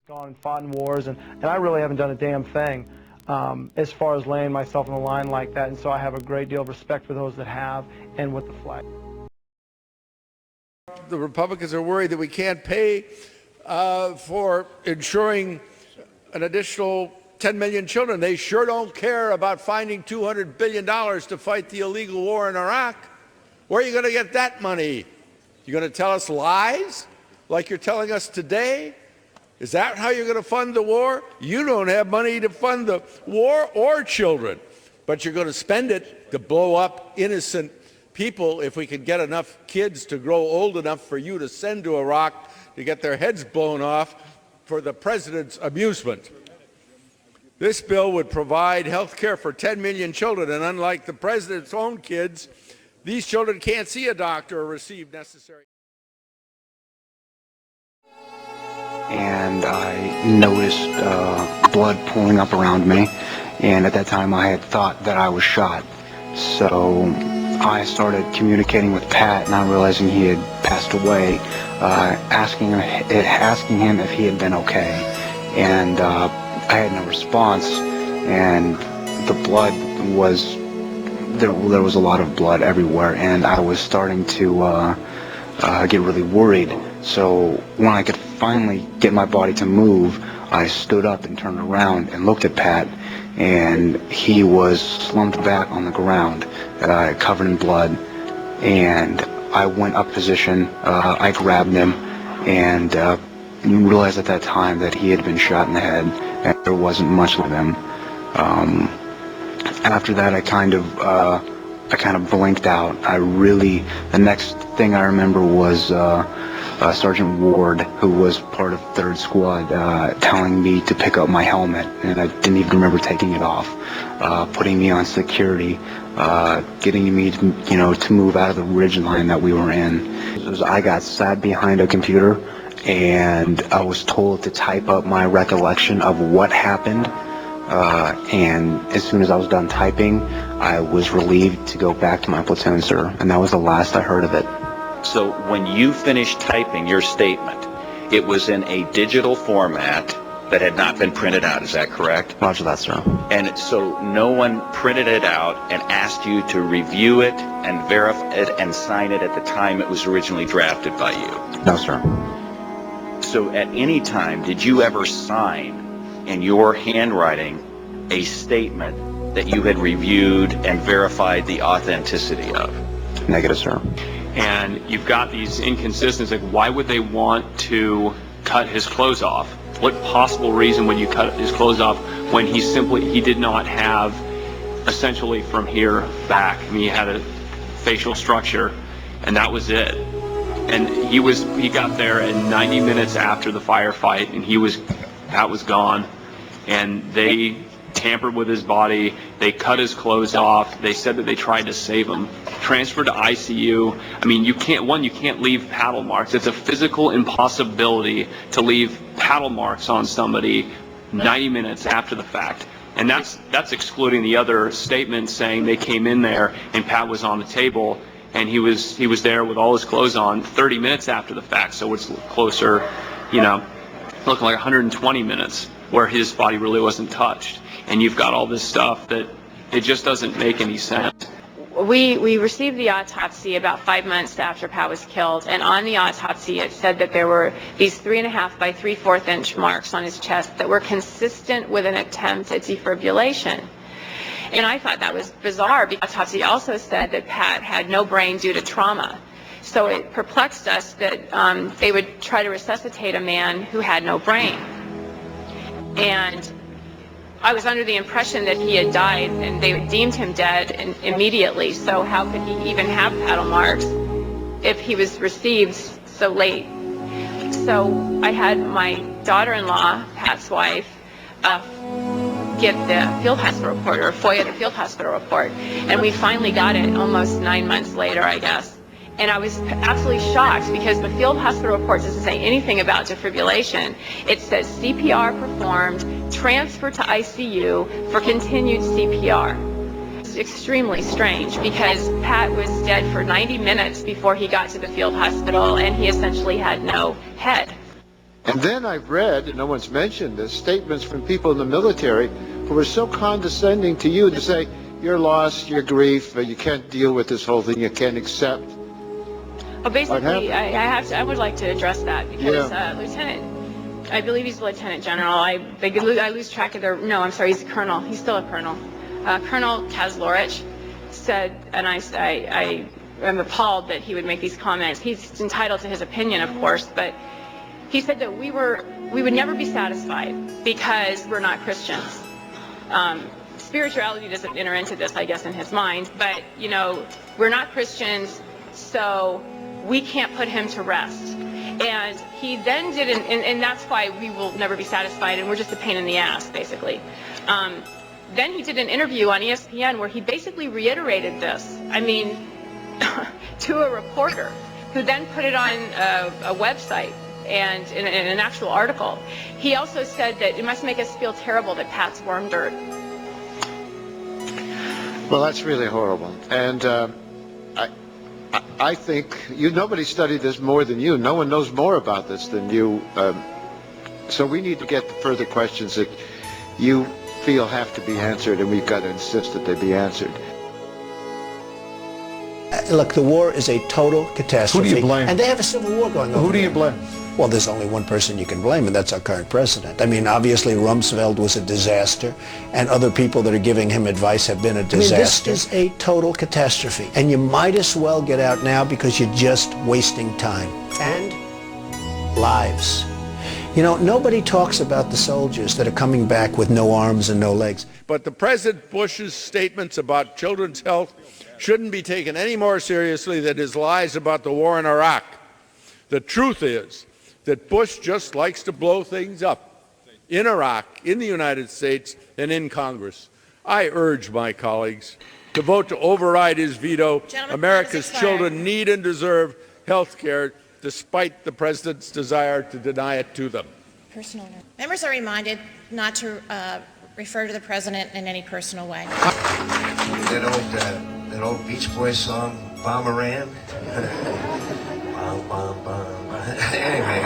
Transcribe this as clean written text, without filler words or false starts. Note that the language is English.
Gone and fought in wars, and I really haven't done a damn thing as far as laying myself on the line like that, and so I have a great deal of respect for those that have and with the flag. The Republicans are worried that we can't pay for ensuring an additional 10 million children. They sure don't care about finding $200 billion to fight the illegal war in Iraq. Where are you going to get that money? You're going to tell us lies like you're telling us today? Is that how you're going to fund the war? You don't have money to fund the war or children, but you're going to spend it to blow up innocent people if we can get enough kids to grow old enough for you to send to Iraq to get their heads blown off for the president's amusement. This bill would provide health care for 10 million children, and unlike the president's own kids, these children can't see a doctor or receive necessary. And I noticed blood pooling up around me, and at that time I had thought that I was shot. So I started communicating with Pat, not realizing he had passed away, asking him if he had been okay. And I had no response, and the blood was, there was a lot of blood everywhere, and I was starting to get really worried. So when I could finally get my body to move, I stood up and turned around and looked at Pat, and he was slumped back on the ground, covered in blood. And I went up position, I grabbed him, and realized at that time that he had been shot in the head, and there wasn't much of him. After that, I kind of blinked out. The next thing I remember was Sergeant Ward, who was part of 3rd Squad, telling me to pick up my helmet, and I didn't even remember taking it off, putting me on security, getting me to move out of the ridge line that we were in. I got sat behind a computer, and I was told to type up my recollection of what happened, and as soon as I was done typing, I was relieved to go back to my platoon, sir, and that was the last I heard of it. So when you finished typing your statement, it was in a digital format that had not been printed out, is that correct? Roger that, sir. And so no one printed it out and asked you to review it and verify it and sign it at the time it was originally drafted by you? No, sir. So at any time, did you ever sign in your handwriting a statement that you had reviewed and verified the authenticity of? Negative, sir. And you've got these inconsistencies, like why would they want to cut his clothes off? What possible reason would you cut his clothes off when he did not have essentially from here back? I mean, he had a facial structure, and that was it. And he got there in 90 minutes after the firefight, and that was gone. And they tampered with his body, they cut his clothes off, they said that they tried to save him. Transferred to ICU. I mean, you can't leave paddle marks. It's a physical impossibility to leave paddle marks on somebody 90 minutes after the fact. And that's excluding the other statements saying they came in there and Pat was on the table and he was there with all his clothes on 30 minutes after the fact. So it's closer, looking like 120 minutes where his body really wasn't touched. And you've got all this stuff that it just doesn't make any sense. We received the autopsy about 5 months after Pat was killed, and on the autopsy it said that there were these 3.5 by 3/4 inch marks on his chest that were consistent with an attempt at defibrillation. And I thought that was bizarre because the autopsy also said that Pat had no brain due to trauma. So it perplexed us that they would try to resuscitate a man who had no brain. And I was under the impression that he had died and they deemed him dead immediately. So how could he even have paddle marks if he was received so late? So I had my daughter-in-law, Pat's wife, get the field hospital report, or FOIA the field hospital report. And we finally got it almost 9 months later, I guess. And I was absolutely shocked because the field hospital report doesn't say anything about defibrillation. It says CPR performed, transfer to ICU for continued CPR. It's extremely strange because Pat was dead for 90 minutes before he got to the field hospital and he essentially had no head. And then I've read, and no one's mentioned this, statements from people in the military who were so condescending to you to say, your loss, your grief, you can't deal with this whole thing, you can't accept. Well, basically, I would like to address that because Lieutenant, I believe he's a Lieutenant General. I lose track of their, no, I'm sorry, he's a Colonel. He's still a Colonel. Colonel Kazlorich said, and I am appalled that he would make these comments. He's entitled to his opinion, of course, but he said that we would never be satisfied because we're not Christians. Spirituality doesn't enter into this, I guess, in his mind, but, you know, we're not Christians, so we can't put him to rest. And he then did, and that's why we will never be satisfied, and we're just a pain in the ass, basically. Then he did an interview on ESPN where he basically reiterated this, I mean, to a reporter, who then put it on a website and in an actual article. He also said that it must make us feel terrible that Pat's warm dirt. Well, that's really horrible. And I think nobody studied this more than you. No one knows more about this than you. So we need to get further questions that you feel have to be answered, and we've got to insist that they be answered. Look, the war is a total catastrophe. Who do you blame? And they have a civil war going on. Who do you blame? Well, there's only one person you can blame, and that's our current president. I mean, obviously, Rumsfeld was a disaster, and other people that are giving him advice have been a disaster. This is a total catastrophe, and you might as well get out now because you're just wasting time. And lives. You know, nobody talks about the soldiers that are coming back with no arms and no legs. But the President Bush's statements about children's health shouldn't be taken any more seriously than his lies about the war in Iraq. The truth is that Bush just likes to blow things up in Iraq, in the United States, and in Congress. I urge my colleagues to vote to override his veto. America's children need and deserve health care, despite the President's desire to deny it to them. Personal. Members are reminded not to refer to the President in any personal way. That old Beach Boys song, Bomberan? Bom, bom, bom. Anyway,